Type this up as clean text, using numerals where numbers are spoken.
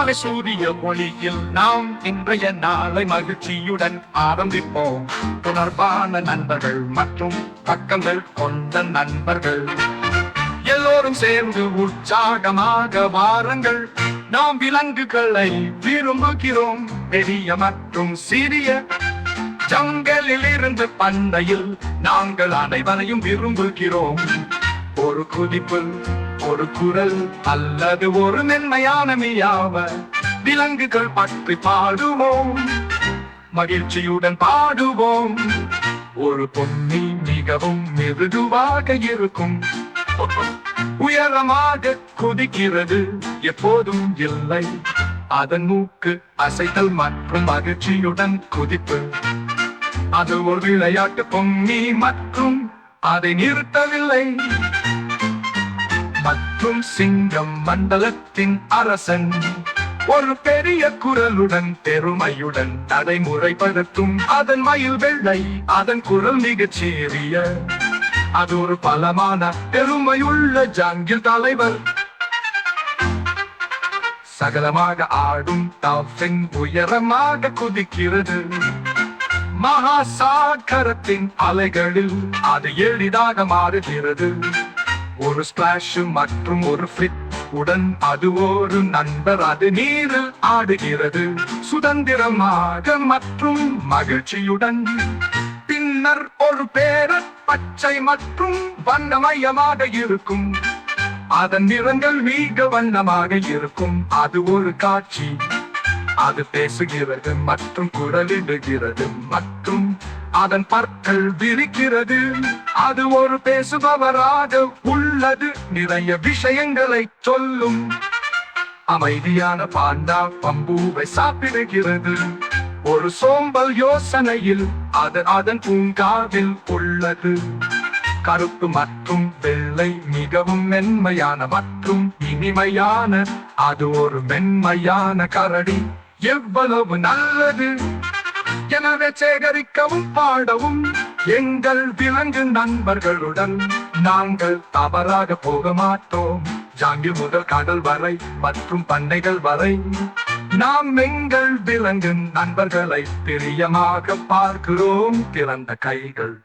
காலை சூரிய ஒளியில் நாம் இன்றைய நாளை மகிழ்ச்சியுடன் ஆரம்பிப்போம். தொடர்பான நண்பர்கள் மற்றும் பக்கங்கள் கொண்ட நண்பர்கள் எல்லோரும் சேர்ந்து உற்சாகமாக வாருங்கள். நாம் விலங்குகளை விரும்புகிறோம், பெரிய மற்றும் சிறிய. ஜங்கலில் இருந்து பண்டையில் நாங்கள் அனைவரையும் விரும்புகிறோம். ஒரு குதிப்பு, ஒரு குரல் அல்லது ஒரு மென்மையான மியாவ விலங்குகள் பற்றி பாடுவோம், மகிழ்ச்சியுடன் பாடுவோம். ஒரு பொன்னி மிகவும் மிருதுவாக இருக்கும், உயரமாக குதிக்கிறது, எப்போதும் இல்லை. அதன் மூக்கு அசைத்தல் மற்றும் மகிழ்ச்சியுடன் குதிப்பு. அது ஒரு விளையாட்டு பொன்னி மற்றும் அதை நிறுத்தவில்லை. மற்றும் சிங்கம் மண்டலத்தின் அரசன் ஒரு பெரிய குரலுடன் பெருமையுடன் நடைமுறைப்படுத்தும். அதன் மயில் வெள்ளை, அதன் குரல் மிகச் சிறிய. அது ஒரு பலமான பெருமையுள்ள ஜங்கில் தலைவர். சகலமாக ஆடும் டால்பின் உயரமாக குதிக்கிறது. மகாசாகரத்தின் அலைகளில் அது எளிதாக மாறுகிறது. ஒரு ஸ்பிளாஷ் மற்றும் ஒரு ஃபிளிப் உடன் அது ஒரு நண்பர். அது நீரில் ஆடுகிறது, சுதந்திரமாக மற்றும் மகிழ்ச்சியுடன். பின்னர் ஒரு பேரட் பச்சை மற்றும் வண்ணமயமாக இருக்கும். அதன் நிறங்கள் மிக வண்ணமாக இருக்கும். அது ஒரு காட்சி. அது பேசுகிறது மற்றும் குரலிடுகிறது மற்றும் அதன் பற்கள் விரிக்கிறது. அது ஒரு பேசுபவராக உள்ளது, நிறைய விஷயங்களை சொல்லும். அமைதியான பாண்டா பம்புவை சாப்பிடுகிறது. ஒரு சோம்பல் யோசனையில் அது அதன் பூங்காவில் உள்ளது. கருப்பு மற்றும் வெள்ளை மிகவும் மென்மையான மற்றும் இனிமையான. அது ஒரு மென்மையான கரடி, எவ்வளவு நல்லது. எனவே சேகரிக்கவும் பாடவும் எங்கள் விலங்கு நண்பர்களுடன். நாங்கள் தவறாக போக மாட்டோம், ஜாங்கில் முதல் கடல் வரை மற்றும் பண்ணைகள் வரை. நாம் எங்கள் விலங்கு நண்பர்களை பிரியமாக பார்க்கிறோம். திறந்த கைகள்.